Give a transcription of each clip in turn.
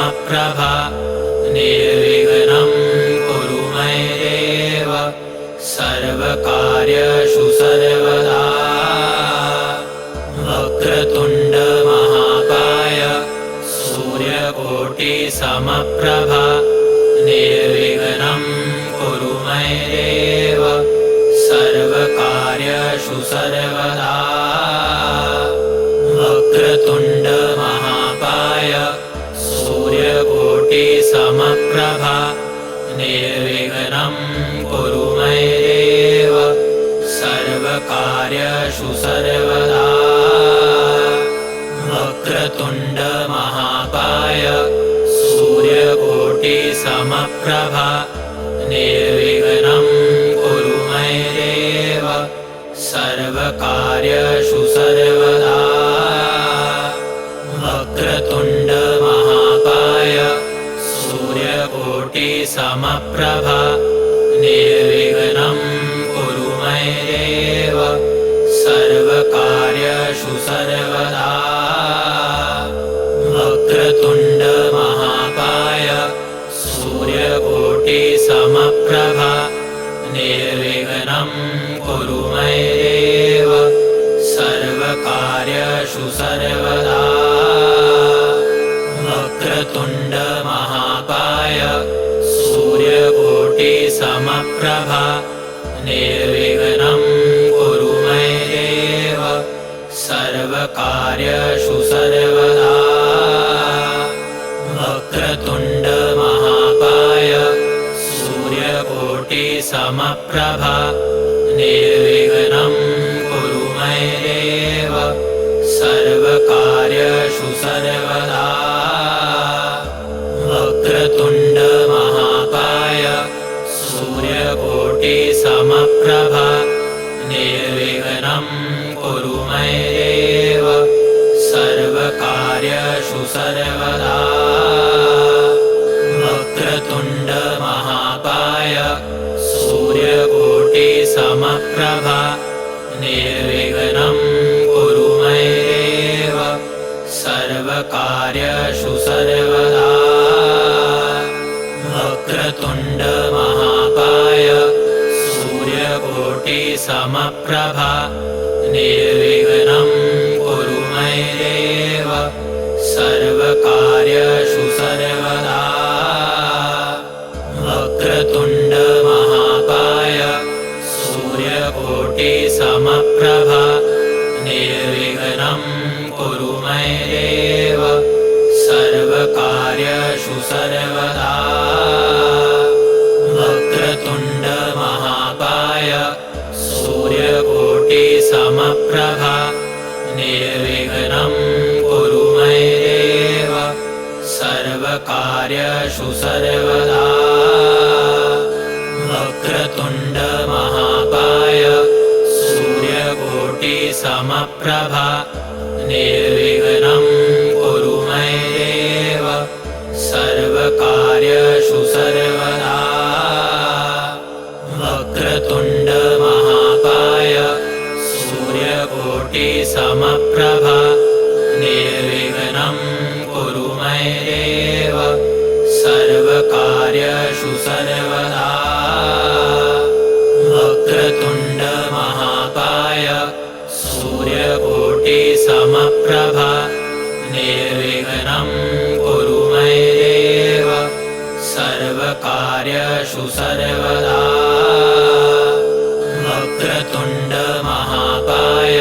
समप्रभा निर्विघ्नं कुरु मय्येव सर्वकार्येषु सर्वदा। वक्रतुण्ड महाकाय सूर्यकोटिसमप्रभा निर्विघ्नं कुरु मय्येव सर्वकार्येषु सर्वदा। वक्रतुण्ड महाकाय सूर्यकोटिसमप्रभा निर्विघ्नं कुरु मय्येव सर्वकार्येषु सर्वदा। वक्रतुण्ड महाकाय सूर्यकोटिसमप्रभा निर्विघ्नं कुरु मय्येव सर्वकार्येषु सर्वदा। वक्रतुण्ड महाकाय सूर्यकोटिसमप्रभा निर्विघ्नं कुरु मय्येव सर्वकार्येषु सर्वदा। वक्रतुण्ड महाकाय सूर्यकोटिसमप्रभा निर्विघ्नं कुरु मय्येव सर्वकार्येषु सर्वदा। वक्रतुण्ड महाकाय सूर्यकोटिसमप्रभा निर्विघ्नं कुरु मय्येव सर्वकार्येषु सर्वदा। वक्रतुण्ड महाकाय सूर्यकोटिसमप्रभा निर्विघ्नं कुरु मय्येव सर्वकार्येषु सर्वदा। वक्रतुण्ड महाकाय सूर्यकोटिसमप्रभा निर्विघ्नं कुरु मय्येव सर्वकार्येषु सर्वदा। वक्रतुण्ड महाकाय सूर्यकोटिसमप्रभा निर्विघ्नं कुरु मय्येव सर्वकार्येषु सर्वदा। वक्रतुण्ड महाकाय सूर्यकोटिसमप्रभा निर्विघ्नं कुरु मय्येव सर्वकार्येषु सर्वदा। वक्रतुण्ड महाकाय सूर्यकोटिसमप्रभा निर्विघ्नं कुरु मय्येव सर्वकार्येषु सर्वदा। वक्रतुण्ड महाकाय सूर्यकोटिसमप्रभा निर्विघ्नं कुरु मय्येव सर्वकार्येषु सर्वदा। वक्रतुण्ड महाकाय सूर्यकोटिसमप्रभा निर्विघ्नं कुरु मय्येव सर्वकार्येषु सर्वदा। वक्रतुण्ड महाकाय सूर्यकोटिसमप्रभा निर्विघ्नं कुरु मय्येव सर्वकार्येषु सर्वदा। वक्रतुण्ड महाकाय सूर्यकोटिसमप्रभा निर्विघ्नं कुरु मय्येव सर्वकार्येषु सर्वदा। वक्रतुण्ड महाकाय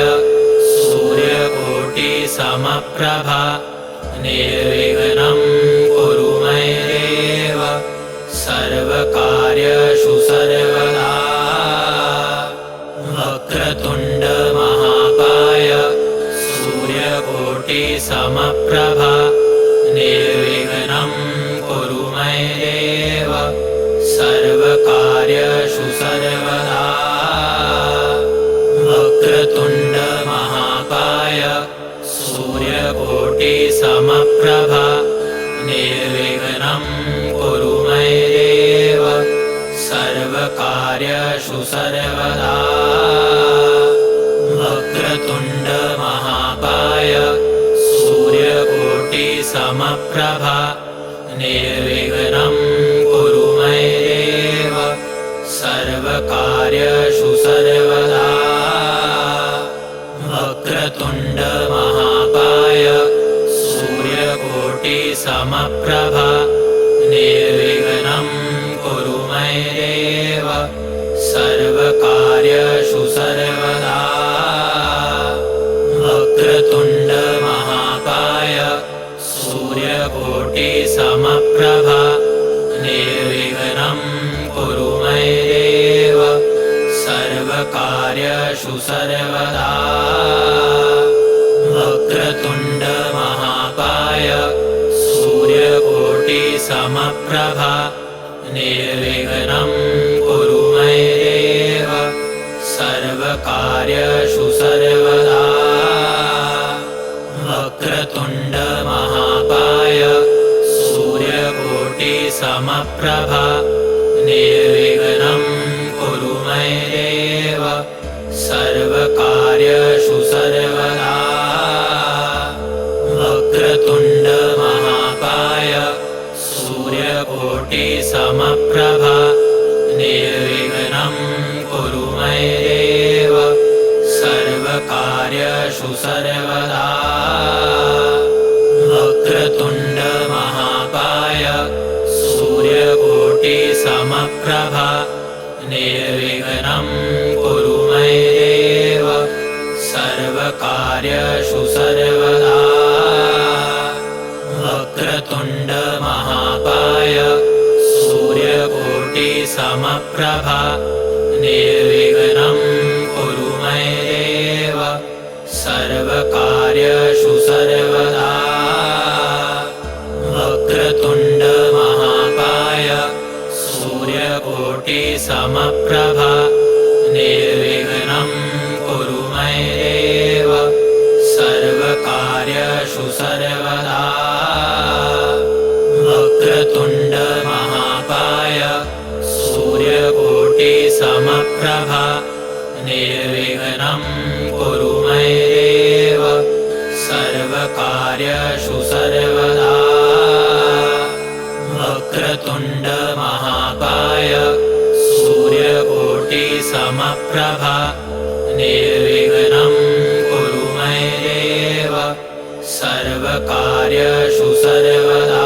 सूर्यकोटिसमप्रभा निर्विघ्नं कुरु मय्येव सर्वकार्येषु सर्वदा। वक्रतुण्ड महाकाय सूर्यकोटिसमप्रभा निर्विघ्नं कुरु मय्येव सर्वकार्येषु सर्वदा। वक्रतुण्ड महाकाय सूर्यकोटिसमप्रभा निर्विघ्नं कुरु मय्येव सर्वकार्येषु सर्वदा। वक्रतुण्ड महाकाय सूर्यकोटिसमप्रभा निर्विघ्नं कुरु मय्येव सर्वकार्येषु सर्वदा। वक्रतुण्ड महाकाय सूर्यकोटिसमप्रभा निर्विघ्नं कुरु मय्येव सर्वकार्येषु सर्वदा। वक्रतुण्ड महाकाय सूर्यकोटिसमप्रभा निर्विघ्नं कुरु मय्येव सर्वकार्येषु सर्वदा। वक्रतुण्ड महाकाय सूर्यकोटिसमप्रभा निर्विघ्नं कुरु मय्येव सर्वकार्येषु सर्वदा। वक्रतुण्ड महाकाय सूर्यकोटिसमप्रभा निर्विघ्नं कुरु मय्येव सर्वकार्येषु सर्वदा। वक्रतुण्ड महाकाय सूर्यकोटिसमप्रभा निर्विघ्नं कुरु मय्येव सर्वकार्येषु सर्वदा। वक्रतुण्ड महाकाय सूर्यकोटिसमप्रभा निर्विघ्नं कुरु मय्येव सर्वकार्येषु सर्वदा। वक्रतुण्ड महाकाय सूर्यकोटिसमप्रभा निर्विघ्नं कुरु मय्येव सर्वकार्येषु सर्वदा। वक्रतुण्ड महाकाय सूर्यकोटिसमप्रभा निर्विघ्नं कुरु मय्येव सर्वकार्येषु सर्वदा। वक्रतुण्ड महाकाय सूर्यकोटिसमप्रभा निर्विघ्नं कुरु मय्येव सर्वकार्येषु सर्वदा। वक्रतुण्ड महाकाय सूर्यकोटिसमप्रभा निर्विघ्नं कुरु मय्येव सर्वकार्येषु सर्वदा।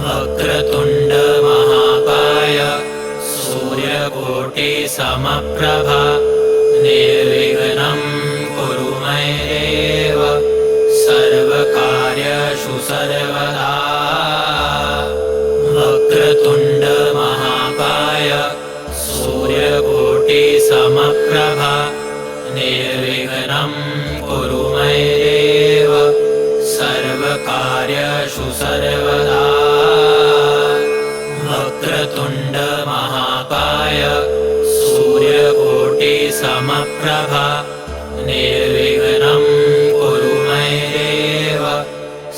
वक्रतुण्ड महाकाय सूर्यकोटिसमप्रभा निर्विघ्नं कुरु मय्येव सर्वकार्येषु सर्वदा। वक्रतुण्ड महाकाय सूर्यकोटिसमप्रभा निर्विघ्नं कुरु मय्येव सर्वकार्येषु सर्वदा। वक्रतुण्ड महाकाय सूर्यकोटिसमप्रभा निर्विघ्नं कुरु मय्येव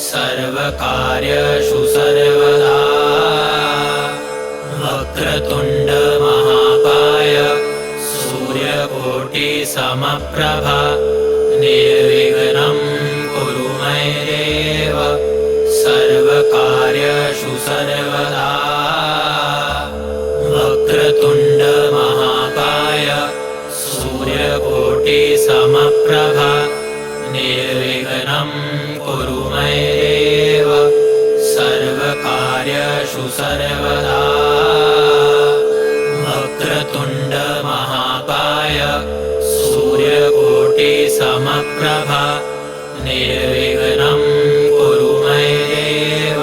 सर्वकार्येषु सर्वदा। वक्रतुण्ड महाकाय सूर्यकोटिसमप्रभा निर्विघ्नं कुरु मय्येव सर्वकार्येषु सर्वदा। वक्रतुण्ड महाकाय सूर्यकोटिसमप्रभा निर्विघ्नं कुरु मय्येव सर्वकार्येषु सर्वदा। वक्रतुण्ड महाकाय सूर्यकोटिसमप्रभा निर्विघ्नं कुरु मय्येव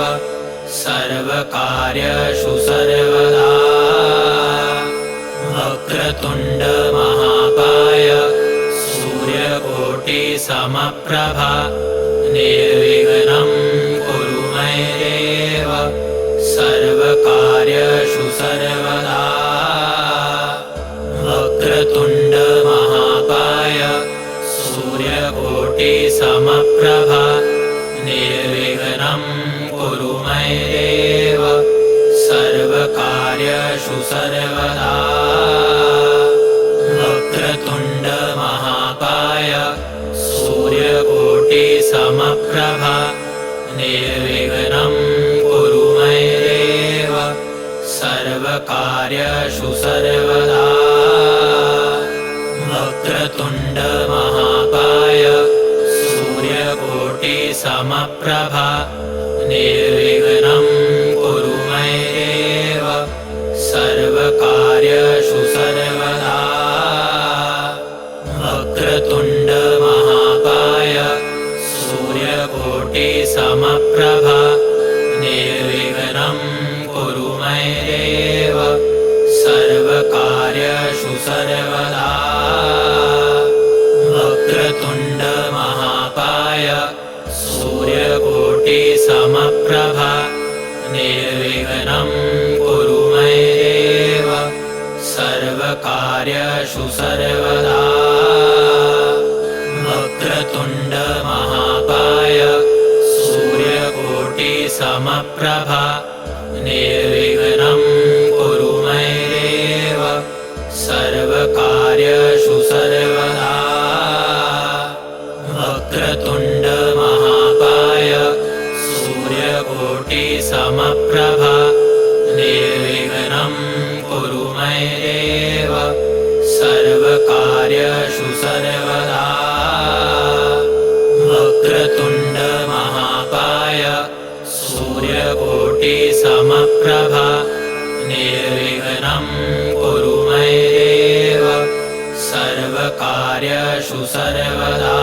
सर्वकार्येषु सर्वदा। वक्रतुण्ड महाकाय सूर्यकोटिसमप्रभा निर्विघ्नं कुरु मय्येव सर्वकार्येषु सर्वदा। वक्रतुण्ड महाकाय सूर्यकोटिसमप्रभा निर्विघ्नं कुरु मय्येव सर्वकार्येषु सर्वदा। वक्रतुण्ड महाकाय सूर्यकोटिसमप्रभा निर्विघ्नं कार्यषु सर्वदा वक्रतुण्ड महाकाय सूर्यकोटिसमप्रभा निर्विघ्नं कुरु मय्येव सर्वकार्यषु सर्वदा वक्रतुण्ड महाकाय सूर्यकोटिसमप्रभा निर्विघ्नं कुरु मय्येव सर्वकार्यषु सर्वदा वक्रतुण्ड महाकाय सूर्यकोटिसमप्रभा निर्विघ्नं कुरु मय्येव सर्वकार्यषु सर्वदा वक्रतुण्ड महाकाय सूर्यकोटिसमप्रभा निर्विघ्नं कुरु मय्येव सर्वकार्यषु सर्वदा वक्रतुण्ड महाकाय सूर्यकोटिसमप्रभा निर्विघ्नं कुरु मय्येव सर्वकार्यषु सर्वदा वक्रतुण्ड महाकाय सूर्यकोटिसमप्रभा निर्विघ्नं कुरु मय्येव सर्वकार्यषु सर्वदा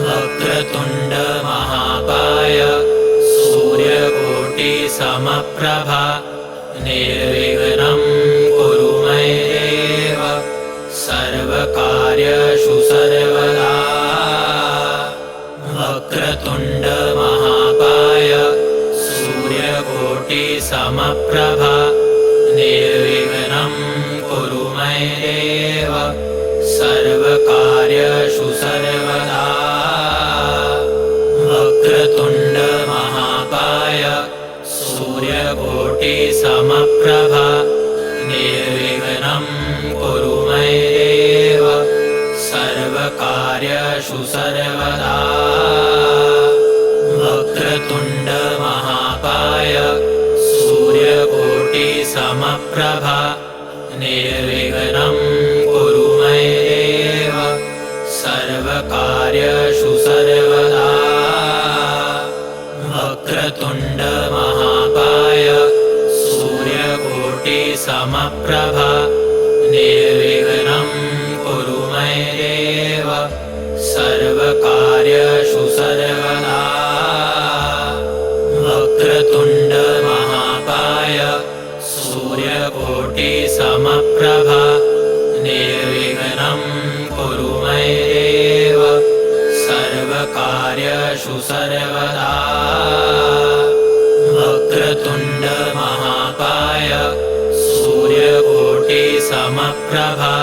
वक्रतुण्ड महाकाय सूर्यकोटिसमप्रभा निर्विघ्नं कुरु मय्येव सर्वकार्यषु सर्वदा वक्रतुण्ड महाकाय सूर्यकोटिसमप्रभा निर्विघ्नं कुरु मय्येव सर्वकार्यषु सर्वदा वक्रतुण्ड महाकाय सूर्यकोटिसमप्रभा निर्विघ्नं कुरु मय्येव सर्वकार्यषु सर्वदा वक्रतुण्ड महाकाय सूर्यकोटिसमप्रभा निर्विघ्नं कुरु मय्येव सर्वकार्यषु सर्वदा वक्रतुण्ड महाकाय सूर्यकोटिसमप्रभा निर्विघ्नं कुरु मय्येव सर्वकार्यषु सर्वदा वक्रतुण्ड महाकाय सूर्यकोटिसमप्रभा निर्विघ्नं कुरु मय्येव सर्वकार्यषु सर्वदा वक्रतुण्ड महाकाय सूर्यकोटिसमप्रभा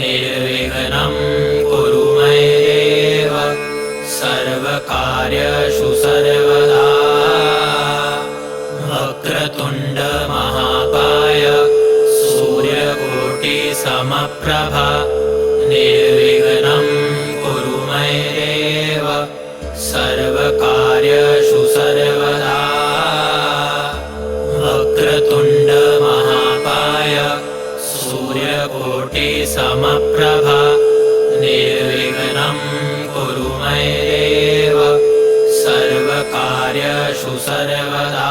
निर्विघ्नं कुरु मय्येव सर्वकार्यषु सर्वदा वक्रतुण्ड महाकाय सूर्यकोटिसमप्रभा निर्विघ्नं कुरु मय्येव सर्वकार्यषु सर्वदा वक्रतुण्ड महाकाय सूर्यकोटिसमप्रभा निर्विघ्नं कुरु मय्येव सर्वकार्यषु सर्वदा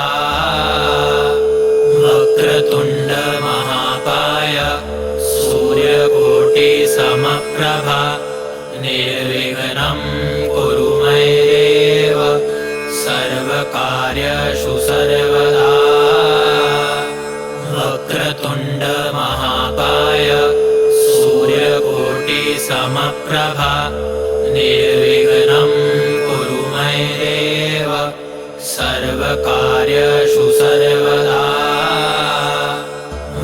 वक्रतुण्ड महाकाय सूर्यकोटिसमप्रभा निर्विघ्नं कुरु मय्येव सर्वकार्यषु सर्वदा वक्रतुण्ड महाकाय सूर्यकोटिसमप्रभा निर्विघ्नं कुरु मय्येव सर्वकार्यषु सर्वदा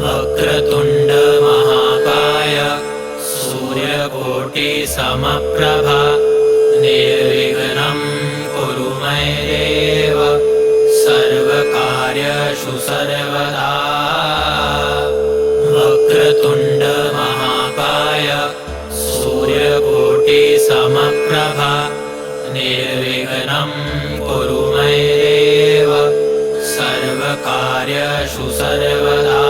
वक्रतुण्ड महाकाय सूर्यकोटिसमप्रभा निर्विघ्नं कुरु मय्येव सर्वकार्यषु सर्वदा वक्रतुण्ड महाकाय सूर्यकोटिसमप्रभा निर्विघ्नं कुरु मय्येव सर्वकार्यषु सर्वदा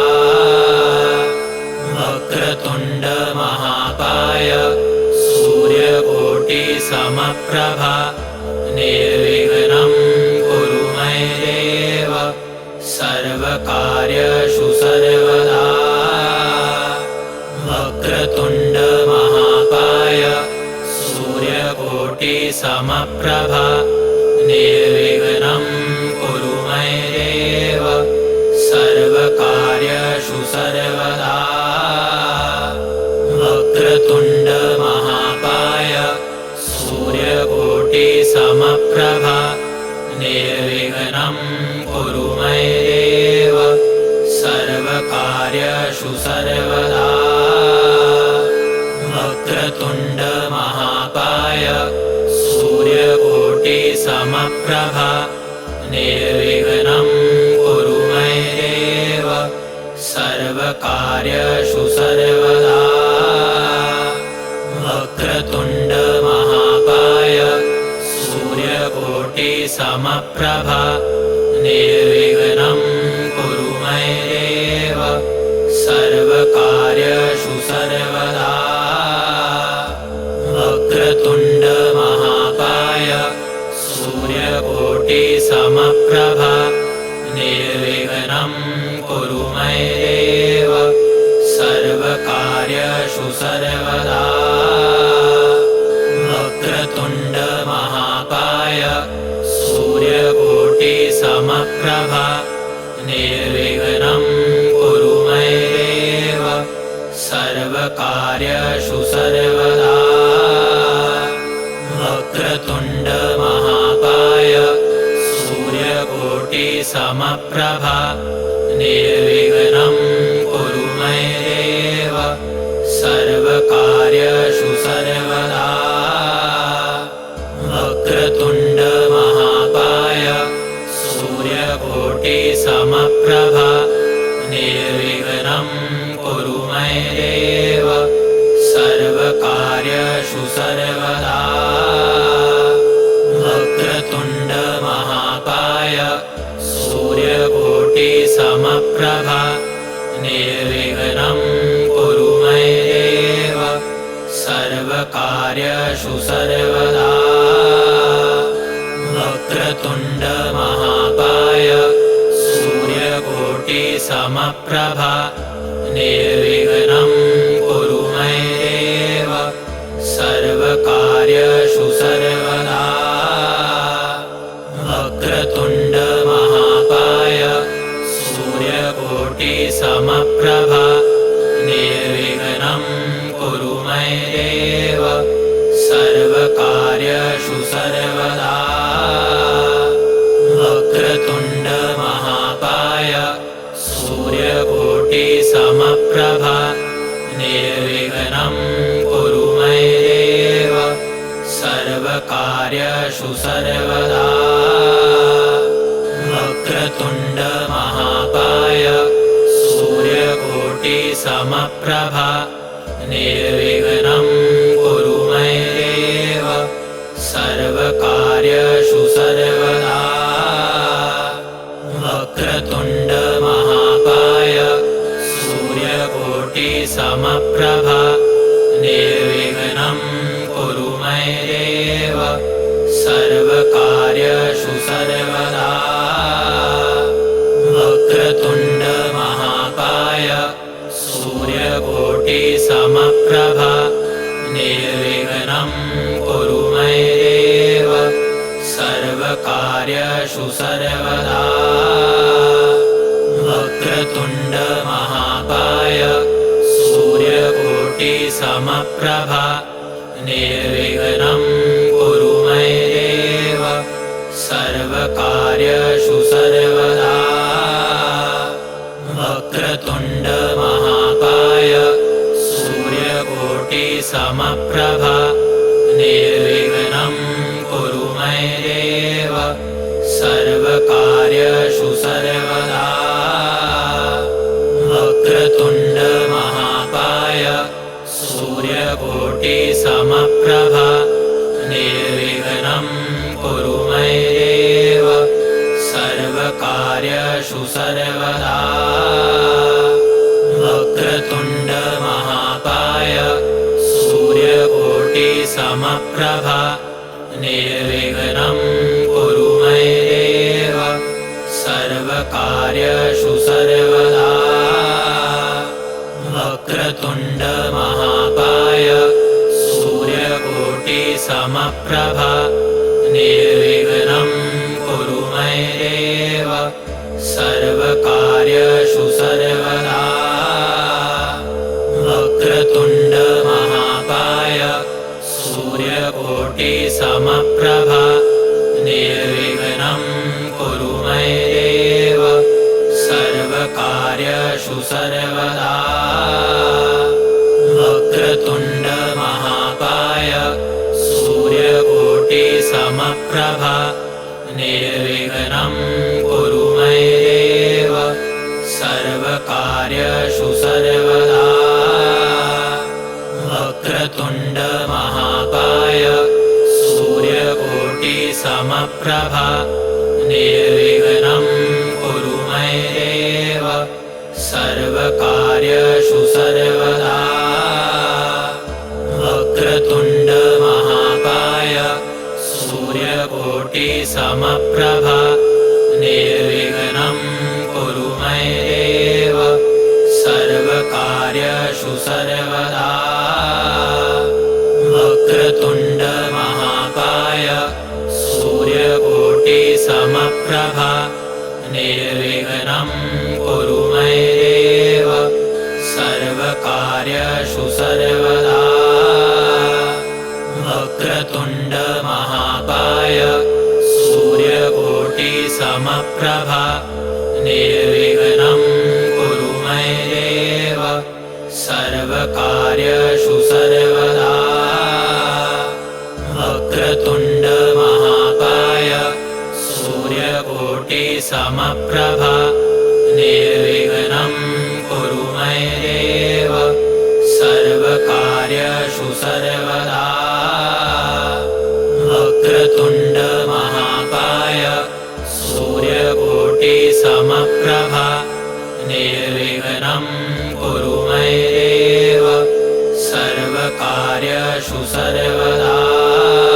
समप्रभा निर्विघ्नं कुरु मय्येव सर्वकार्येषु सर्वदा वक्रतुण्ड महाकाय सूर्यकोटिसमप्रभा निर्विघ्नं कुरु मय्येव सर्वकार्येषु सर्वदा वक्रतुण्ड महाकाय सूर्यकोटिसमप्रभा निर्विघ्नं कुरु मय्येव सर्वकार्येषु सर्वदा वक्रतुण्ड महाकाय सूर्यकोटिसमप्रभा निर्विघ्नं कुरु मय्येव सर्वकार्येषु सर्वदा वक्रतुण्ड महाकाय सूर्यकोटिसमप्रभा निर्विघ्नं कुरु मय्येव सर्वकार्येषु सर्वदा वक्रतुण्ड महाकाय सूर्यकोटिसमप्रभा निर्विघ्नं कुरु मय्येव सर्वकार्येषु सर्वदा वक्रतुण्ड महाकाय सूर्यकोटिसमप्रभा निर्विघ्नं कुरु मय्येव सर्वकार्येषु सर्वदा वक्रतुण्ड महाकाय सूर्यकोटिसमप्रभा निर्विघ्नं कुरु मय्येव सर्वकार्येषु सर्वदा वक्रतुण्ड महाकाय सूर्यकोटिसमप्रभा निर्विघ्नं कुरु मय्येव सर्वकार्येषु सर्वदा वक्रतुण्ड महाकाय सूर्यकोटिसमप्रभा निर्विघ्नं कुरु मय्येव सर्वकार्येषु सर्वदा वक्रतुण्ड महाकाय सूर्यकोटिसमप्रभा निर्विघ्नं कुरु मय्येव सर्वकार्येषु सर्वदा वक्रतुण्ड महाकाय सूर्यकोटिसमप्रभा निर्विघ्नं कुरु मय्येव सर्वकार्येषु सर्वदा वक्रतुण्ड महाकाय सूर्यकोटिसमप्रभा निर्विघ्नं कुरु मय्येव सर्वकार्येषु सर्वदा वक्रतुण्ड महाकाय सूर्यकोटिसमप्रभा निर्विघ्नं कुरु मय्येव सर्वकार्येषु सर्वदा वक्रतुण्ड महाकाय सूर्यकोटिसमप्रभा निर्विघ्नं कुरु मय्येव सर्वकार्येषु सर्वदा वक्रतुण्ड महाकाय सूर्यकोटिसमप्रभा निर्विघ्नं कुरु मय्येव सर्वकार्येषु सर्वदा वक्रतुण्ड महाकाय सूर्यकोटिसमप्रभा निर्विघ्नं कुरु मय्येव सर्वकार्येषु सर्वदा वक्रतुण्ड महाकाय सूर्यकोटिसमप्रभा निर्विघ्नं कुरु मय्येव सर्वकार्येषु सर्वदा वक्रतुण्ड महाकाय सूर्यकोटिसमप्रभा निर्विघ्नं कुरु मय्येव सर्वकार्येषु सर्वदा वक्रतुण्ड महाकाय सूर्यकोटिसमप्रभा समप्रभा निर्विघ्नं कुरु मय्येव सर्वकार्येषु सर्वदा वक्रतुण्ड महाकाय सूर्यकोटिसमप्रभा निर्विघ्नं कुरु मय्येव सर्वकार्येषु सर्वदा वक्रतुण्ड महाकाय सूर्यकोटिसमप्रभा निर्विघ्नं कुरु मय्येव सर्वकार्येषु सर्वदा वक्रतुण्ड महाकाय सूर्यकोटिसमप्रभा निर्विघ्नं कुरु मय्येव सर्वकार्येषु सर्वदा वक्रतुण्ड महाकाय सूर्यकोटिसमप्रभा निर्विघ्नं कुरु मय्येव सर्वकार्येषु सर्वदा वक्रतुण्ड महाकाय सूर्यकोटिसमप्रभा निर्विघ्नं कुरु मय्येव सर्वकार्येषु सर्वदा वक्रतुण्ड महाकाय सूर्यकोटिसमप्रभा निर्विघ्नं कुरु मय्येव सर्वकार्येषु सर्वदा वक्रतुण्ड महाकाय सूर्यकोटिसमप्रभा निर्विघ्नं कुरु मय्येव सर्वकार्येषु सर्वदा वक्रतुण्ड महाकाय सूर्यकोटिसमप्रभा निर्विघ्नं कुरु मय्येव सर्वकार्येषु सर्वदा वक्रतुण्ड महाकाय सूर्यकोटिसमप्रभा निर्विघ्नं कुरु मय्येव सर्वकार्येषु सर्वदा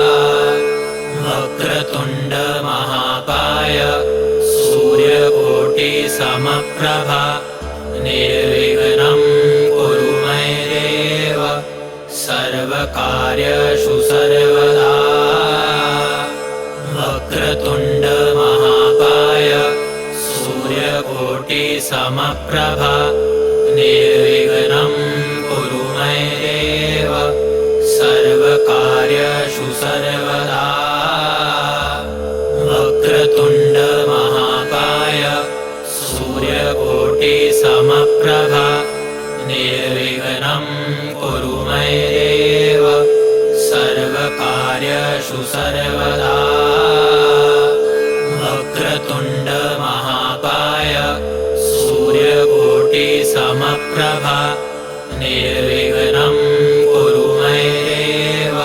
वक्रतुण्ड महाकाय सूर्यकोटिसमप्रभा निर्विघ्नं कुरु मय्येव सर्वकार्येषु सर्वदा वक्रतुण्ड महाकाय सूर्यकोटिसमप्रभा निर्विघ्नं कुरु मय्येव सर्वकार्येषु सर्वदा वक्रतुण्ड महाकाय सूर्यकोटिसमप्रभा निर्विघ्नं कुरु मय्येव सर्वकार्येषु सर्वदा वक्रतुण्ड महाकाय सूर्यकोटिसमप्रभा निर्विघ्नं कुरु मय्येव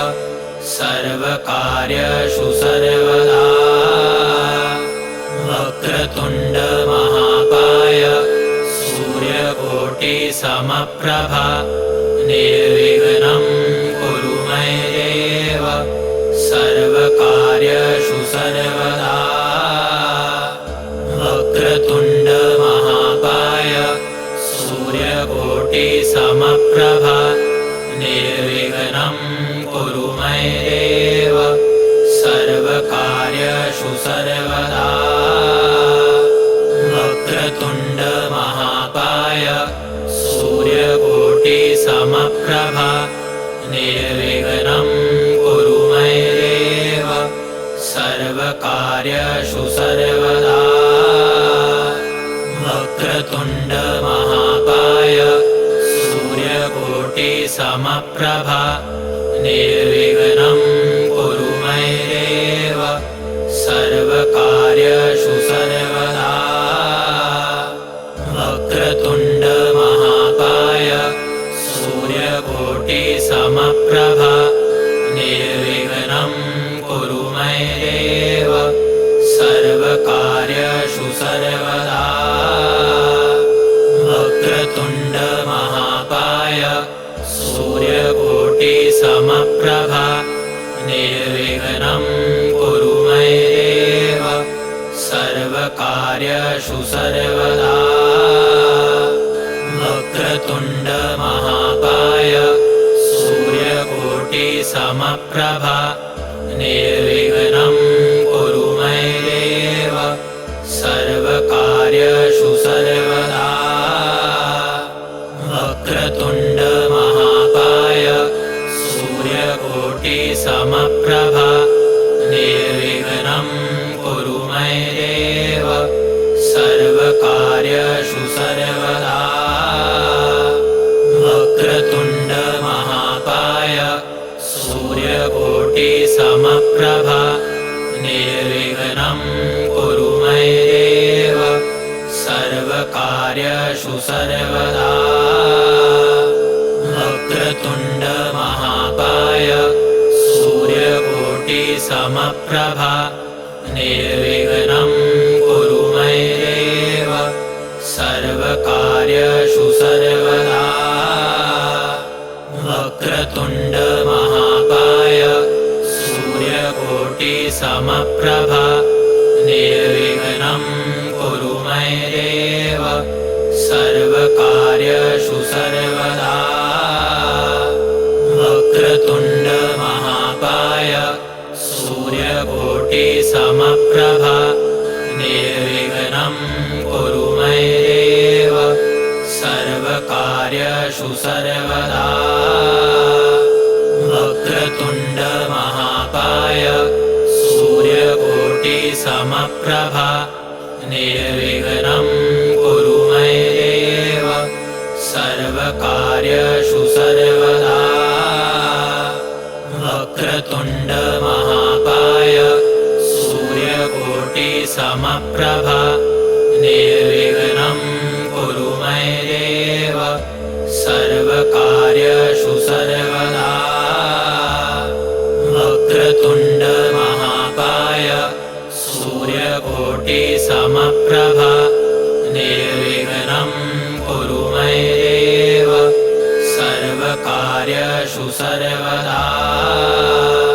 सर्वकार्येषु सर्वदा वक्रतुण्ड महाकाय सूर्यकोटिसमप्रभा निर्विघ्नं कुरु मय्येव सर्वकार्येषु सर्वदा वक्रतुण्ड महाकाय सूर्यकोटिसमप्रभा निर्विघ्नं कुरु मय्येव सर्वकार्येषु सर्वदा वक्रतुण्ड महाकाय सूर्यकोटिसमप्रभा निर्विघ्नं कुरु मय्येव सर्वकार्येषु सर्वदा वक्रतुण्ड महाकाय सूर्यकोटिसमप्रभा निर्विघ्नं कुरु मय्येव सर्वकार्येषु सर्वदा वक्रतुण्ड महाकाय सूर्यकोटिसमप्रभा निर्विघ्नं कुरु मय्येव सर्वकार्येषु सर्वदा वक्रतुण्ड महाकाय सूर्यकोटिसमप्रभा निर्विघ्नं कुरु मय्येव सर्वकार्येषु सर्वदा वक्रतुण्ड महाकाय सूर्यकोटिसमप्रभा निर्विघ्नं कुरु मय्येव सर्वकार्येषु सर्वदा वक्रतुण्ड महाकाय सूर्यकोटिसमप्रभा निर्विघ्नं कुरु मय्येव सर्वकार्येषु सर्वदा वक्रतुण्ड महाकाय सूर्यकोटिसमप्रभा निर्विघ्नं कुरु मय्येव सर्वकार्येषु सर्वदा वक्रतुण्ड महाकाय सूर्यकोटिसमप्रभा निर्विघ्नं कुरु मय्येव सर्वकार्येषु सर्वदा वक्रतुण्ड महाकाय सूर्यकोटिसमप्रभा निर्विघ्नं कुरु मय्येव सर्वकार्येषु सर्वदा वक्रतुण्ड महाकाय सूर्यकोटिसमप्रभा निर्विघ्नं कुरु मय्येव सर्वकार्येषु सर्वदा वक्रतुण्ड महाकाय सूर्यकोटिसमप्रभा निर्विघ्नं कुरु मय्येव सर्वकार्येषु सर्वदा वक्रतुण्ड महाकाय सूर्यकोटिसमप्रभा निर्विघ्नं कुरु मय्येव सर्वकार्येषु सर्वदा वक्रतुण्ड महाकाय सूर्यकोटिसमप्रभा निर्विघ्नं कुरु मय्येव सर्वकार्येषु सर्वदा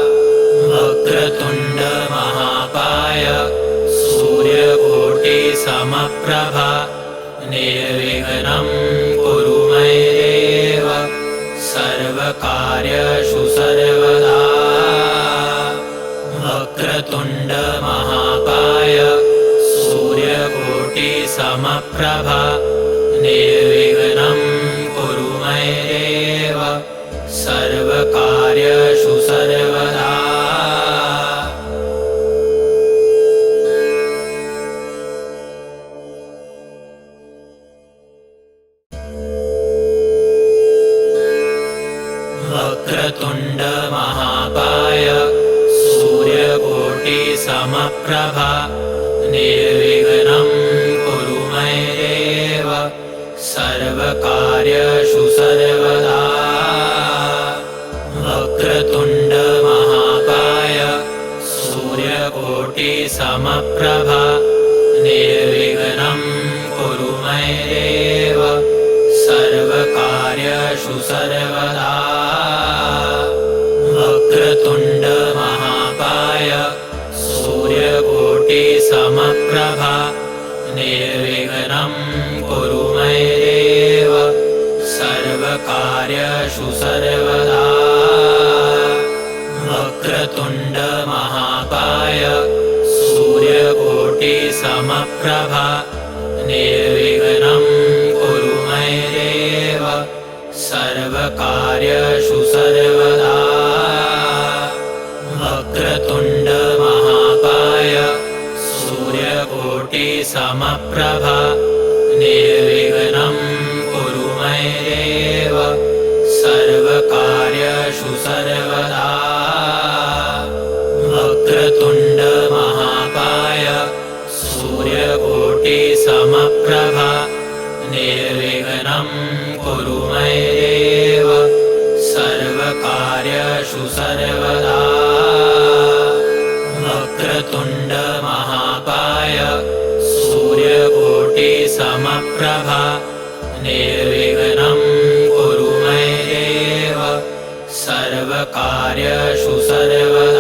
वक्रतुण्ड महाकाय सूर्यकोटिसमप्रभा निर्विघ्नं कुरु मय्येव सर्वकार्येषु सर्वदा वक्रतुण्ड महाकाय सूर्यकोटिसमप्रभा निर्विघ्नं कुरु मय्येव सर्वकार्येषु सर्वदा वक्रतुण्ड महाकाय सूर्यकोटिसमप्रभा निर्विघ्नं कुरु मय्येव सर्वकार्येषु सर्वदा वक्रतुण्ड महाकाय सूर्यकोटिसमप्रभा निर्विघ्नं कुरु मय्येव सर्वकार्येषु सर्वदा वक्रतुण्ड महाकाय सूर्यकोटिसमप्रभा निर्विघ्नं कुरु मय्येव सर्वकार्येषु सर्वदा वक्रतुण्ड महाकाय सूर्यकोटिसमप्रभा निर्विघ्नं कुरु मय्येव सर्वकार्येषु सर्वदा वक्रतुण्ड महाकाय सूर्यकोटिसमप्रभा निर्विघ्नं कुरु मय्येव सर्वकार्येषु सर्वदा वक्रतुण्ड महाकाय सूर्यकोटिसमप्रभा निर्विघ्नं कुरु मय्येव सर्वकार्येषु सर्वदा वक्रतुण्ड महाकाय सूर्यकोटिसमप्रभा निर्विघ्नं कुरु मय्येव सर्वकार्येषु सर्वदा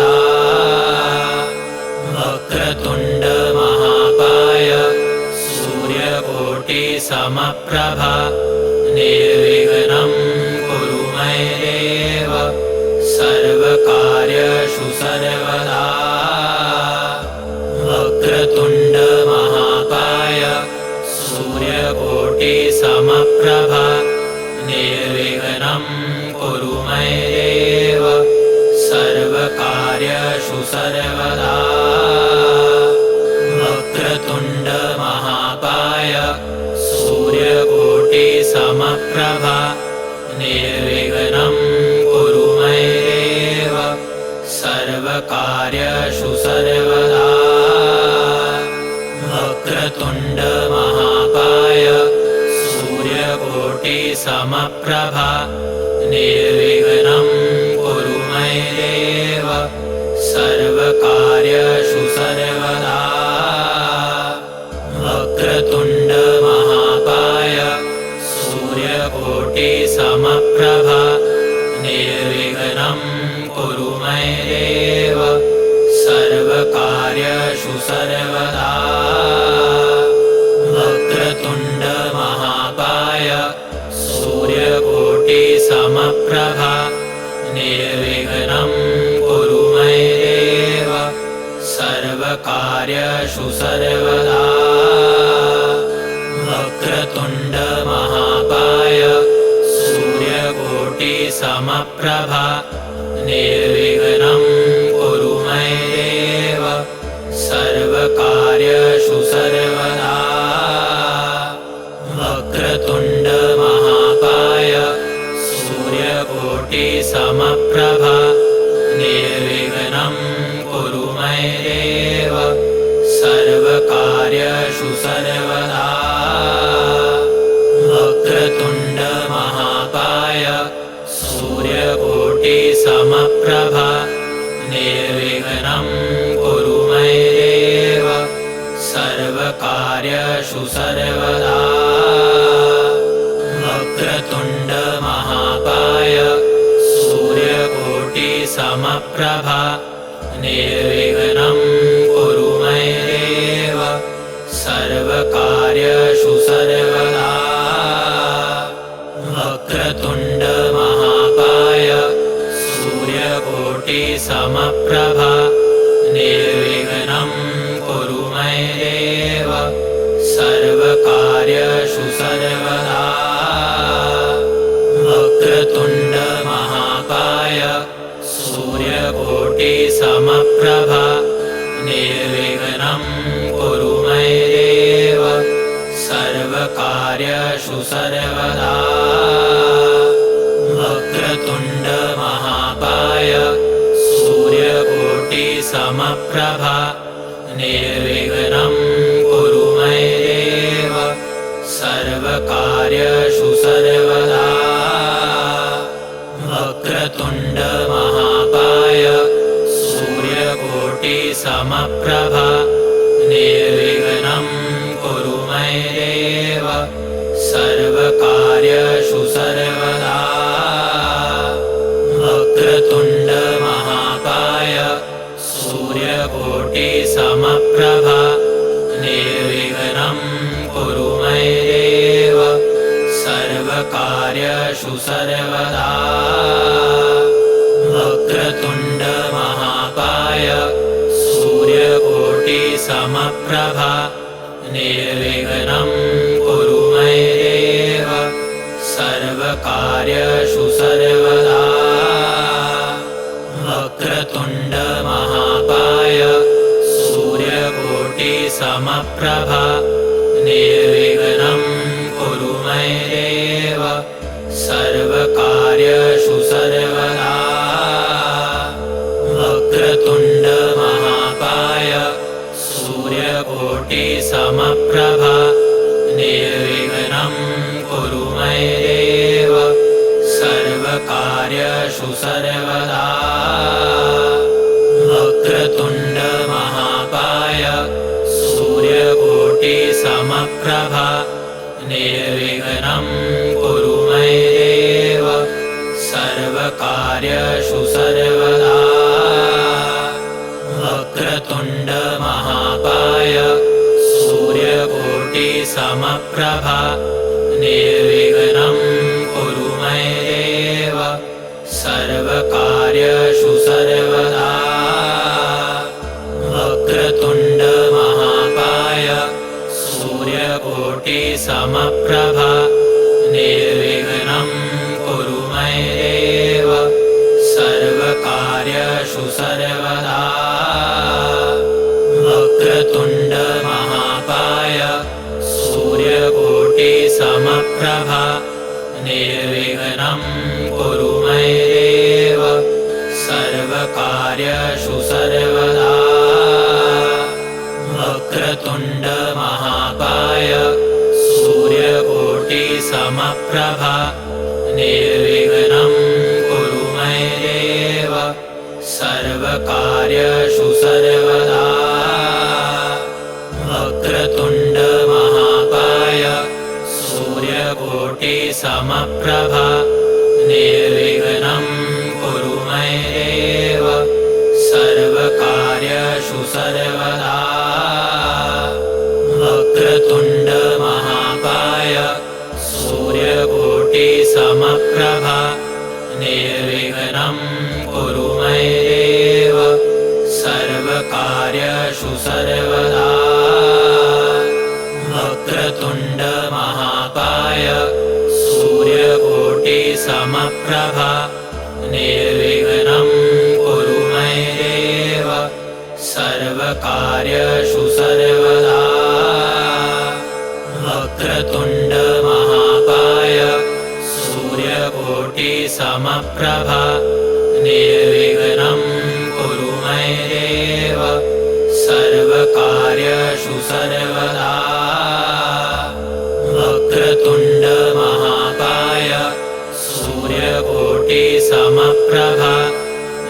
वक्रतुण्ड महाकाय सूर्यकोटिसमप्रभा निर्विघ्नं कुरु मय्येव सर्वकार्येषु सर्वदा। वक्रतुण्ड महाकाय सूर्यकोटिसमप्रभा निर्विघ्नं कुरु मय्येव सर्वकार्येषु सर्वदा। वक्रतुण्ड महाकाय सूर्यकोटिसमप्रभा निर्विघ्नं कुरु मय्येव सर्वकार्येषु सर्वदा। वक्रतुण्ड महाकाय सूर्यकोटिसमप्रभा निर्विघ्नं कुरु मय्येव सर्वकार्येषु सर्वदा। वक्रतुण्ड महाकाय सूर्यकोटिसमप्रभा निर्विघ्नं कुरु मय्येव सर्वकार्येषु सर्वदा। वक्रतुण्ड महाकाय सूर्यकोटिसमप्रभा निर्विघ्नं कुरु मय्येव सर्वकार्येषु सर्वदा। वक्रतुण्ड महाकाय सूर्यकोटिसमप्रभा निर्विघ्नं कुरु मय्येव सर्वकार्येषु सर्वदा। वक्रतुण्ड महाकाय सूर्यकोटिसमप्रभा निर्विघ्नं कुरु मय्येव सर्वकार्येषु सर्वदा। वक्रतुण्ड महाकाय सूर्यकोटिसमप्रभा निर्विघ्नं कुरु मय्येव सर्वकार्येषु सर्वदा। वक्रतुण्ड महाकाय सूर्यकोटिसमप्रभा निर्विघ्नं कुरु मय्येव सर्वकार्येषु सर्वदा। वक्रतुण्ड महाकाय सूर्यकोटिसमप्रभा निर्विघ्नं कुरु मय्येव सर्वकार्येषु सर्वदा। वक्रतुण्ड महाकाय सूर्यकोटिसमप्रभा निर्विघ्नं कुरु मय्येव सर्वकार्येषु सर्वदा। वक्रतुण्ड महाकाय सूर्यकोटिसमप्रभा निर्विघ्नं कुरु मय्येव सर्वकार्येषु सर्वदा। वक्रतुण्ड महाकाय सूर्यकोटिसमप्रभा निर्विघ्नं कुरु मय्येव सर्वकार्येषु सर्वदा। वक्रतुण्ड महाकाय सूर्यकोटिसमप्रभा निर्विघ्नं कुरु मय्येव सर्वकार्येषु सर्वदा। वक्रतुण्ड महाकाय सूर्यकोटिसमप्रभा निर्विघ्नं कुरु मय्येव सर्वकार्येषु सर्वदा। वक्रतुण्ड महाकाय सूर्यकोटिसमप्रभा निर्विघ्नं कुरु मय्येव सर्वकार्येषु सर्वदा। वक्रतुण्ड महाकाय सूर्यकोटिसमप्रभा निर्विघ्नं कुरु मय्येव सर्वकार्येषु सर्वदा। वक्रतुण्ड महाकाय सूर्यकोटिसमप्रभा निर्विघ्नं कुरु मय्येव सर्वकार्येषु सर्वदा। वक्रतुण्ड महाकाय समप्रभा निर्विघ्नं कुरु मय्येव सर्वकार्येषु सर्वदा वक्रतुण्ड महाकाय सूर्यकोटिसमप्रभा निर्विघ्नं कुरु मय्येव सर्वकार्येषु सर्वदा वक्रतुण्ड महाकाय सूर्यकोटिसमप्रभा निर्विघ्नं कुरु मय्येव सर्वकार्येषु सर्वदा वक्रतुण्ड महाकाय सूर्यकोटिसमप्रभा निर्विघ्नं कुरु मय्येव सर्वकार्येषु सर्वदा वक्रतुण्ड महाकाय सूर्यकोटिसमप्रभा निर्विघ्नं कुरु मय्येव सर्वकार्येषु सर्वदा वक्रतुण्ड महाकाय सूर्यकोटिसमप्रभा निर्विघ्नं कुरु मय्येव सर्वकार्येषु सर्वदा वक्रतुण्ड महाकाय सूर्यकोटिसमप्रभा निर्विघ्नं कुरु मय्येव सर्वकार्येषु सर्वदा वक्रतुण्ड महाकाय सूर्यकोटिसमप्रभा निर्विघ्नं कुरु मय्येव सर्वकार्येषु सर्वदा वक्रतुण्ड महाकाय सूर्यकोटिसमप्रभा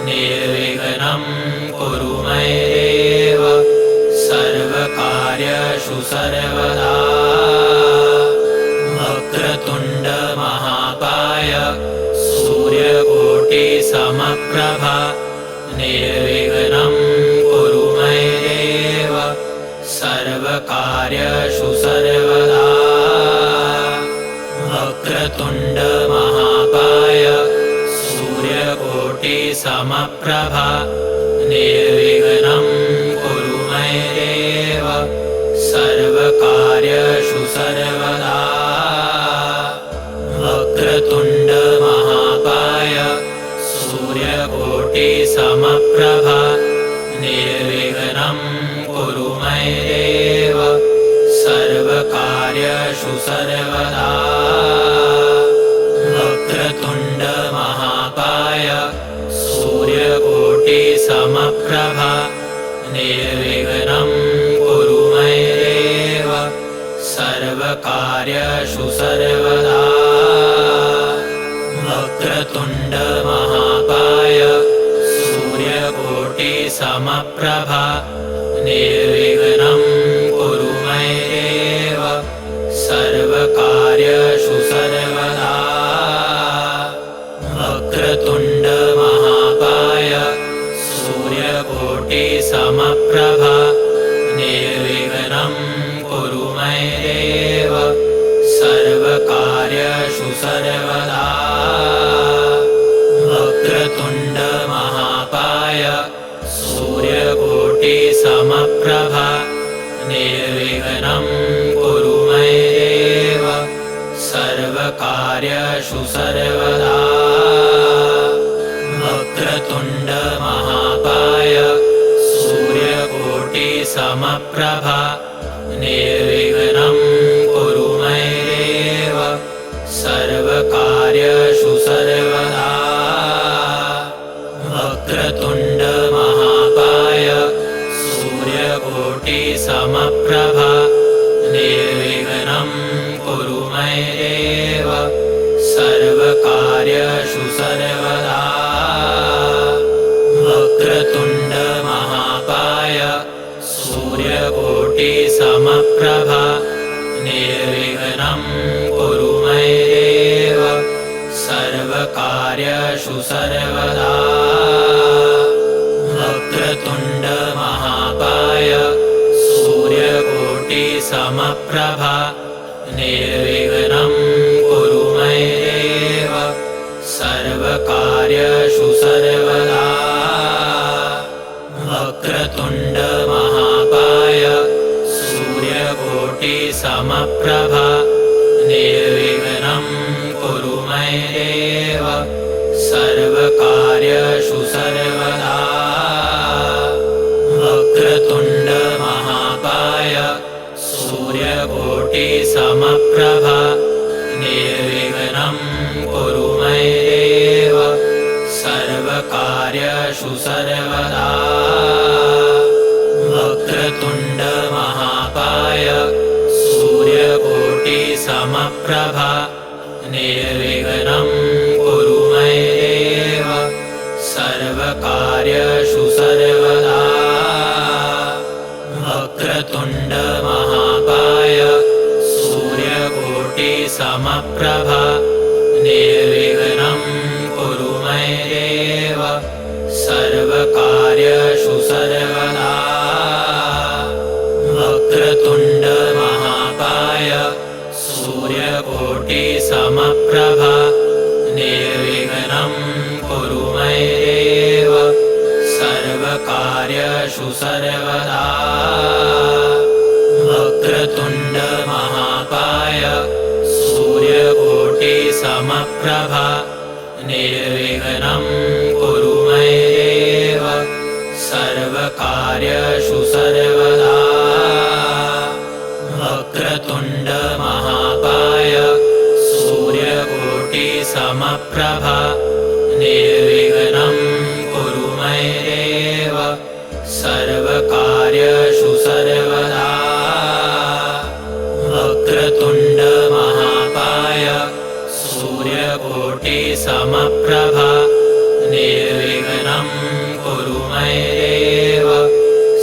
निर्विघ्नं कुरु मय्येव सर्वकार्येषु सर्वदा वक्रतुण्ड महाकाय सूर्यकोटिसमप्रभा निर्विघ्नं कुरु मय्येव सर्वकार्येषु सर्वदा वक्रतुण्ड महाकाय सूर्यकोटिसमप्रभा निर्विघ्नं कुरु मय्येव सर्वकार्येषु सर्वदा वक्रतुण्ड महाकाय सूर्यकोटिसमप्रभा निर्विघ्नं कुरु मय्येव सर्वकार्येषु सर्वदा वक्रतुण्ड महाकाय सूर्यकोटिसमप्रभा निर्विघ्नं कुरु मय्येव सर्वकार्येषु सर्वदा वक्रतुण्ड महाकाय सूर्यकोटिसमप्रभा निर्विघ्नं कुरु मय्येव सर्वकार्येषु सर्वदा वक्रतुण्ड महाकाय सूर्यकोटिसमप्रभा निर्विघ्नं कुरु मय्येव सर्वकार्येषु सर्वदा वक्रतुण्ड महाकाय सूर्यकोटिसमप्रभा निर्विघ्नं कुरु मय्येव सर्वकार्येषु सर्वदा वक्रतुण्ड महाकाय सूर्यकोटिसमप्रभा निर्विघ्नं कुरु मय्येव सर्वकार्येषु सर्वदा वक्रतुण्ड महाकाय सूर्यकोटिसमप्रभा निर्विघ्नं कुरु मय्येव सर्वकार्येषु सर्वदा वक्रतुण्ड महाकाय सूर्यकोटिसमप्रभा निर्विघ्नं कुरु मय्येव सर्वकार्येषु सर्वदा वक्रतुण्ड महाकाय सूर्यकोटिसमप्रभा सर्वकार्येषु सर्वदा वक्रतुण्ड महाकाय सूर्यकोटिसमप्रभा निर्विघ्नं कुरु मय्येव सर्वकार्येषु सर्वदा वक्रतुण्ड महाकाय सूर्यकोटिसमप्रभा निर्विघ्नं कुरु मय्येव सर्वकार्येषु सर्वदा वक्रतुण्ड महाकाय सूर्यकोटिसमप्रभा निर्विघ्नं कुरु मय्येव सर्वकार्येषु सर्वदा वक्रतुण्ड महाकाय सूर्यकोटिसमप्रभा निर्विघ्नं कुरु मय्येव सर्वकार्येषु सर्वदा वक्रतुण्ड महाकाय सूर्यकोटिसमप्रभा निर्विघ्नं कुरु मय्येव सर्वकार्येषु सर्वदा वक्रतुण्ड महाकाय सूर्यकोटिसमप्रभा निर्विघ्नं कुरु मय्येव सर्वकार्येषु सर्वदा वक्रतुण्ड महाकाय सूर्यकोटिसमप्रभा निर्विघ्नं कुरु मय्येव सर्वकार्येषु सर्वदा वक्रतुण्ड महाकाय सूर्यकोटिसमप्रभा निर्विघ्नं कुरु मय्येव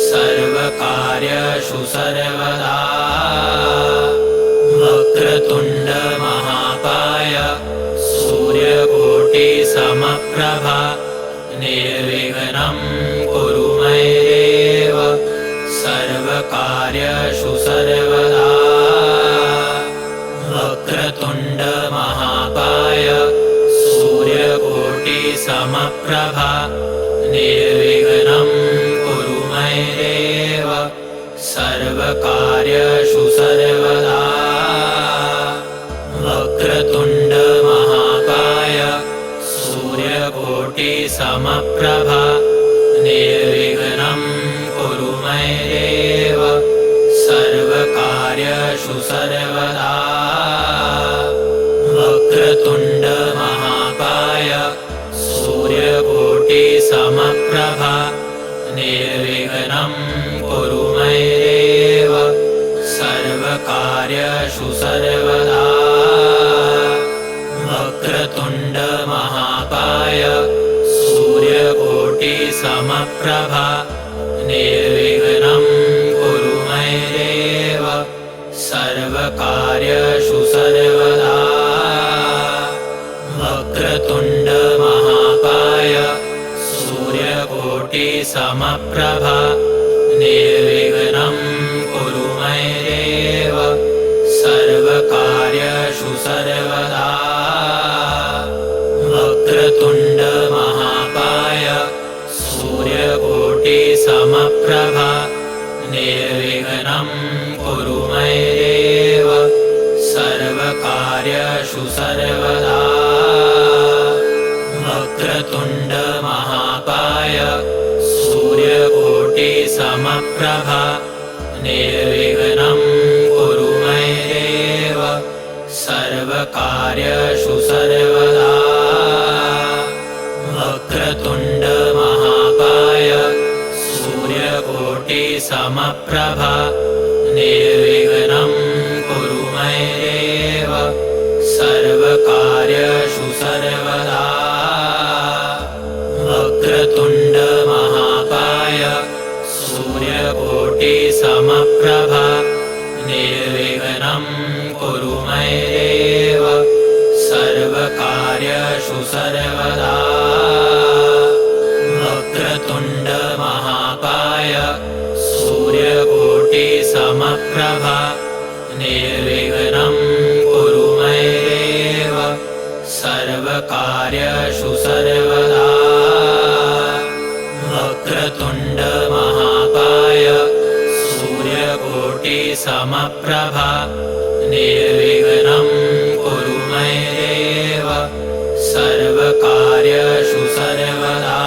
सर्वकार्येषु सर्वदा वक्रतुण्ड महाकाय सूर्यकोटिसमप्रभा निर्विघ्नं कुरु मय्येव सर्वकार्येषु सर्वदा वक्रतुण्ड महाकाय सूर्यकोटिसमप्रभा निर्विघ्नं कुरु मय्येव सर्वकार्येषु सर्वदा वक्रतुण्ड महाकाय सूर्यकोटिसमप्रभा निर्विघ्नं कुरु मय्येव सर्वकार्येषु सर्वदा वक्रतुण्ड महाकाय सूर्यकोटिसमप्रभा निर्विघ्नं कुरु मय्येव सर्वकार्येषु सर्वदा वक्रतुण्ड महाकाय सूर्यकोटिसमप्रभा निर्विघ्नं कुरु मय्येव सर्वकार्येषु सर्वदा वक्रतुण्ड महाकाय सूर्यकोटिसमप्रभा निर्विघ्नं कुरु मय्येव सर्वकार्येषु सर्वदा वक्रतुण्ड महाकाय सूर्यकोटिसमप्रभा निर्विघ्नं कुरु मय्येव सर्वकार्येषु सर्वदा वक्रतुण्ड महाकाय सूर्यकोटिसमप्रभा निर्विघ्नं कुरु मय्येव सर्वकार्येषु सर्वदा वक्रतुण्ड महाकाय सूर्यकोटिसमप्रभा निर्विघ्नं कुरु मय्येव सर्वकार्येषु सर्वदा वक्रतुण्ड महाकाय सूर्यकोटिसमप्रभा निर्विघ्नं कुरु मय्येव सर्वकार्येषु सर्वदा वक्रतुण्ड महाकाय सूर्यकोटिसमप्रभा निर्विघ्नं कुरु मय्येव सर्वकार्येषु सर्वकार्येषु सर्वदा वक्रतुण्ड महाकाय सूर्यकोटिसमप्रभा निर्विघ्नं कुरु मय्येव सर्वकार्येषु सर्वदा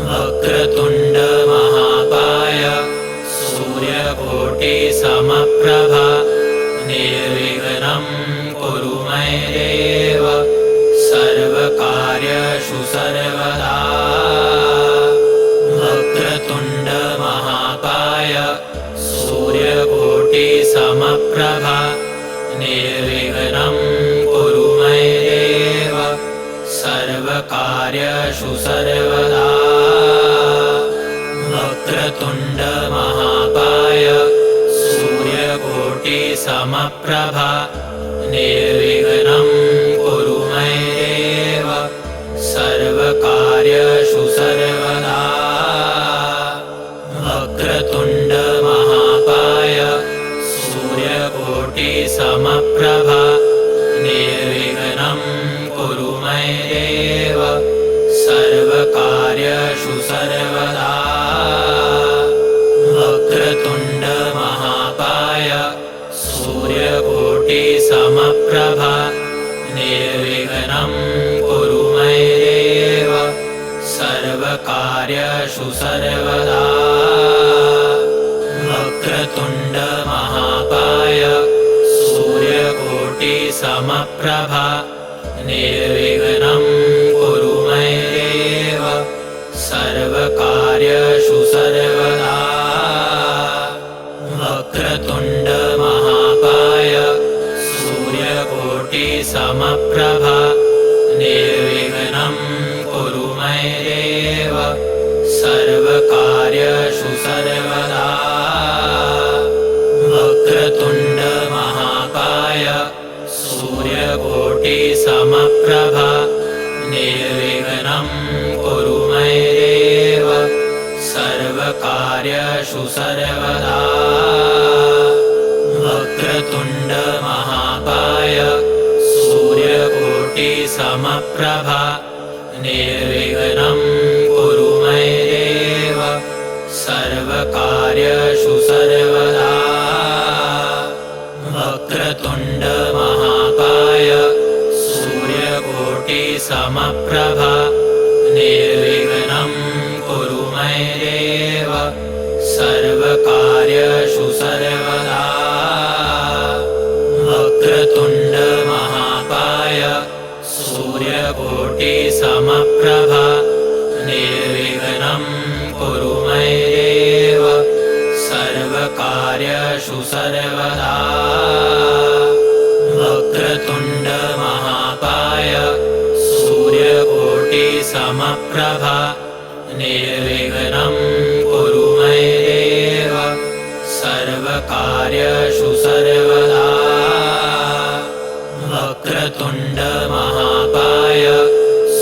वक्रतुण्ड महाकाय सूर्यकोटिसमप्रभा निर्विघ्नं कुरु मय्येव सर्वकार्येषु सर्वदा वक्रतुण्ड महाकाय सूर्यकोटिसमप्रभा निर्विघ्नं कुरु मय्येव सर्वकार्येषु सर्वदा वक्रतुण्ड महाकाय सूर्यकोटिसमप्रभा निर्विघ्नं कुरु मय्येव सर्वकार्येषु सर्वदा वक्रतुण्ड महाकाय सूर्यकोटिसमप्रभा निर्विघ्नं कुरु मय्येव सर्वकार्येषु सर्वदा वक्रतुण्ड महाकाय सूर्यकोटिसमप्रभा निर्विघ्नं कुरु मय्येव सर्वकार्येषु सर्वदा वक्रतुण्ड महाकाय सूर्यकोटिसमप्रभा निर्विघ्नं कुरु मय्येव सर्वकार्येषु सर्वदा वक्रतुण्ड महाकाय सूर्यकोटिसमप्रभा निर्विघ्नं कुरु मय्येव सर्वकार्येषु सर्वदा वक्रतुण्ड महाकाय सूर्यकोटिसमप्रभा निर्विघ्नं कुरु मय्येव सर्वकार्येषु सर्वदा वक्रतुण्ड महाकाय सूर्यकोटिसमप्रभा निर्विघ्नं कुरु मय्येव सर्वकार्येषु सर्वदा वक्रतुण्ड महाकाय सूर्यकोटिसमप्रभा निर्विघ्नं कुरु मय्येव सर्वकार्येषु सर्वदा वक्रतुण्ड महाकाय सूर्यकोटिसमप्रभा निर्विघ्नं कुरु मय्येव सर्वकार्येषु सर्वदा वक्रतुण्ड महाकाय सूर्यकोटिसमप्रभा निर्विघ्नं कुरु मय्येव सर्वकार्येषु सर्वदा वक्रतुण्ड महाकाय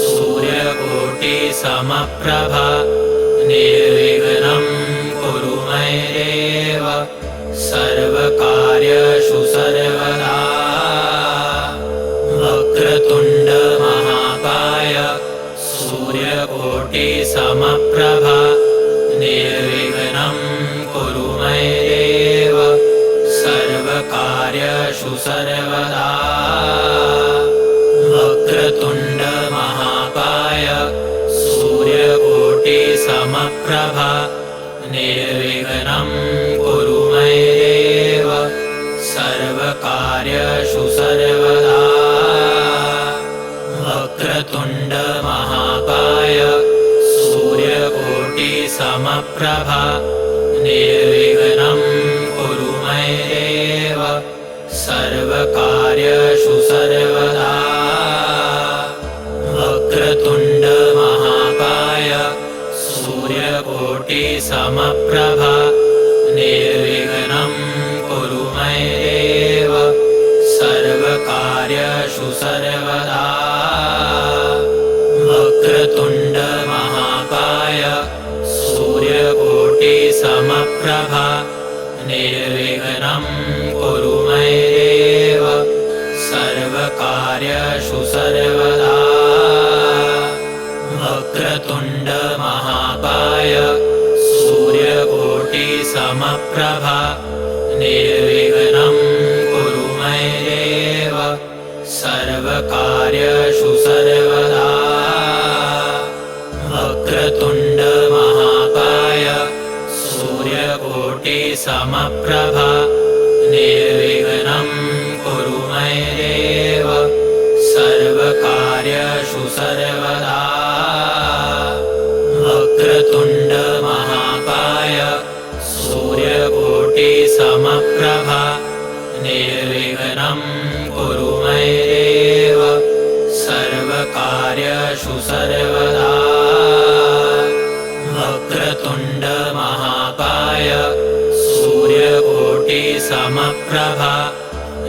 सूर्यकोटिसमप्रभा निर्विघ्नं कुरु मय्येव सर्वकार्येषु सर्वदा वक्रतुण्ड महाकाय सूर्यकोटिसमप्रभा निर्विघ्नं कुरु मय्येव सर्वकार्येषु सर्वदा वक्रतुण्ड महाकाय सूर्यकोटिसमप्रभा निर्विघ्नं कुरु मय्येव सर्वकार्येषु सर्वदा वक्रतुण्ड महाकाय सूर्यकोटिसमप्रभा निर्विघ्नं कुरु मय्येव सर्वकार्येषु सर्वदा वक्रतुण्ड महाकाय सूर्यकोटिसमप्रभा निर्विघ्नं कुरु मय्येव सर्वकार्येषु सर्वदा वक्रतुण्ड महाकाय सूर्यकोटिसमप्रभा निर्विघ्नं कुरु मय्येव सर्वकार्येषु वक्रतुण्ड महाकाय सूर्यकोटिसमप्रभा निर्विघ्नं कुरु मय्येव सर्वकार्येषु सर्वदा। वक्रतुण्ड महाकाय सूर्यकोटिसमप्रभा निर्विघ्नं कुरु मय्येव सर्वकार्येषु सर्वदा। वक्रतुण्ड महाकाय सूर्यकोटिसमप्रभा निर्विघ्नं कुरु मय्येव सर्वकार्येषु सर्वदा। वक्रतुण्ड महाकाय सूर्यकोटिसमप्रभा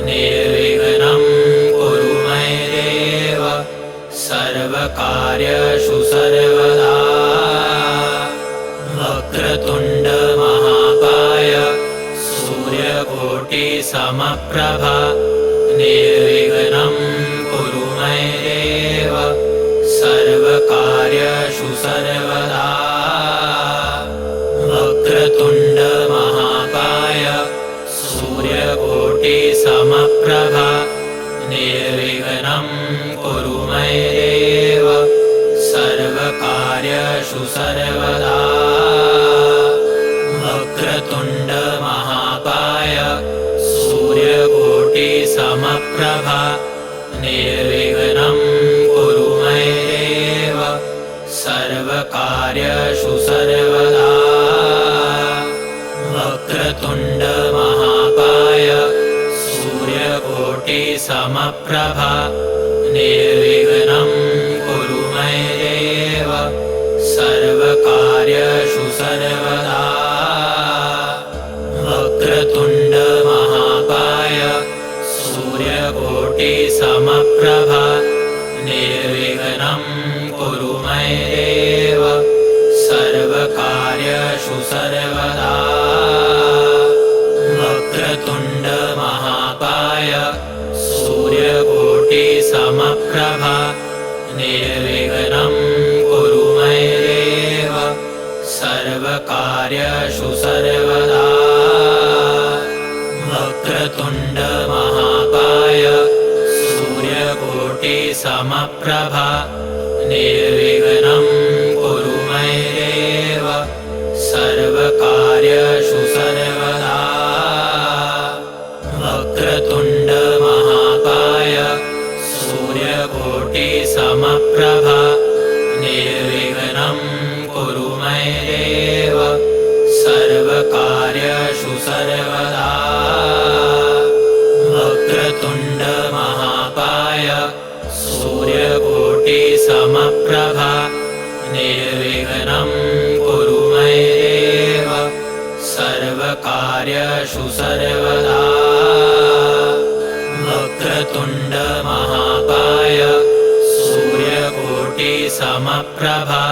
निर्विघ्नं कुरु मय्येव सर्वकार्येषु सर्वदा। वक्रतुण्ड महाकाय सूर्यकोटिसमप्रभा निर्विघ्नं कुरु मय्येव सर्वकार्येषु सर्वदा। वक्रतुण्ड महाकाय सूर्यकोटिसमप्रभा निर्विघ्नं कुरु मय्येव सर्वकार्येषु सर्वदा। वक्रतुण्ड महाकाय सूर्यकोटिसमप्रभा निर्विघ्नं कुरु मय्येव सर्वकार्येषु सर्वदा। वक्रतुण्ड महाकाय सूर्यकोटिसमप्रभा निर्विघ्नं कुरु मय्येव सर्वकार्येषु सर्वदा। वक्रतुण्ड महाकाय सूर्यकोटिसमप्रभा निर्विघ्नं कुरु मय्येव सर्वकार्येषु सर्वदा। वक्रतुण्ड महाकाय सूर्यकोटिसमप्रभा निर्विघ्नं कुरु मय्येव सर्वकार्येषु सर्वदा। वक्रतुण्ड महाकाय सूर्यकोटिसमप्रभा निर्विघ्नं कुरु मय्येव सर्वकार्येषु सर्वदा। वक्रतुण्ड महाकाय सूर्यकोटिसमप्रभा निर्विघ्नं कुरु मय्येव सर्वकार्येषु सर्वदा। वक्रतुण्ड महाकाय सूर्यकोटिसमप्रभा निर्विघ्नं कुरु मय्येव सर्वकार्येषु सर्वदा। वक्रतुण्ड महाकाय सूर्यकोटिसमप्रभा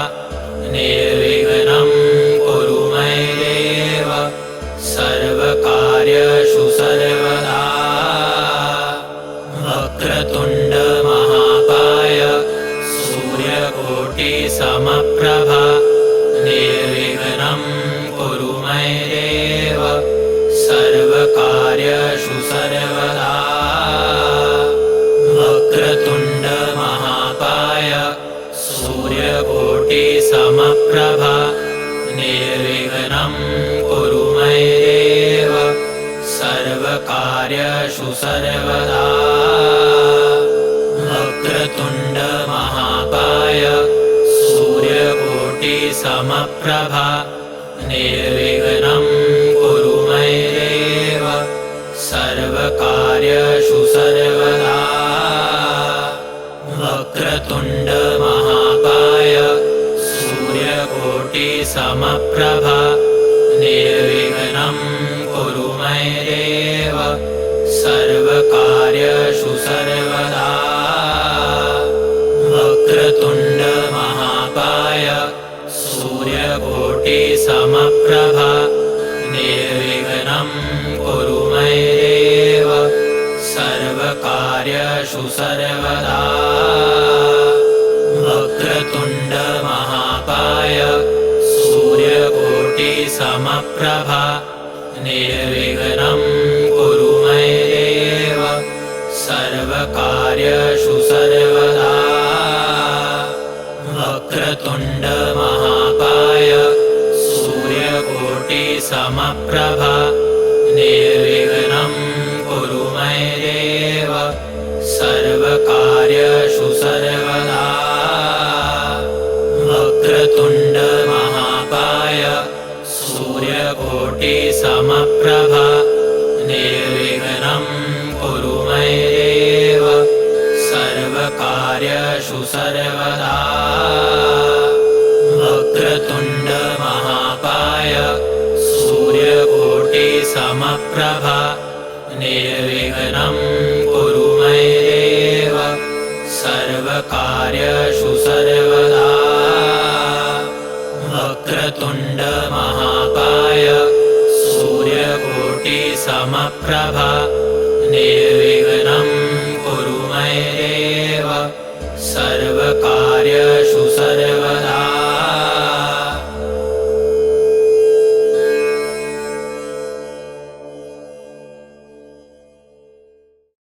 निर्विघ्नं कुरु मय्येव सर्वकार्येषु सर्वदा। वक्रतुण्ड महाकाय सूर्यकोटिसमप्रभा निर्विघ्नं कुरु मय्येव सर्वकार्येषु सर्वदा। वक्रतुण्ड महाकाय सूर्यकोटिसमप्रभा निर्विघ्नं कुरु मय्येव सर्वकार्येषु सर्वदा। वक्रतुण्ड महाकाय सूर्यकोटिसमप्रभा निर्विघ्नं कुरु मय्येव सर्वकार्येषु सर्वदा। वक्रतुण्ड महाकाय सूर्यकोटिसमप्रभा निर्विघ्नं कुरु मय्येव सर्वकार्येषु सर्वदा। वक्रतुण्ड महाकाय सूर्यकोटिसमप्रभा निर्विघ्नं कुरु मय्येव सर्वकार्येषु सर्वदा। वक्रतुण्ड महाकाय समप्रभा निर्विघ्नं कुरु मय्येव सर्वकार्येषु सर्वदा वक्रतुण्ड महाकाय सूर्यकोटिसमप्रभा निर्विघ्नं कुरु मय्येव सर्वकार्येषु सर्वदा वक्रतुण्ड महाकाय सूर्यकोटिसमप्रभा निर्विघ्नं कुरु मय्येव सर्वकार्येषु सर्वदा वक्रतुण्ड महाकाय सूर्यकोटिसमप्रभा निर्विघ्नं कुरु मय्येव सर्वकार्येषु सर्वदा वक्रतुण्ड महाकाय सूर्यकोटिसमप्रभा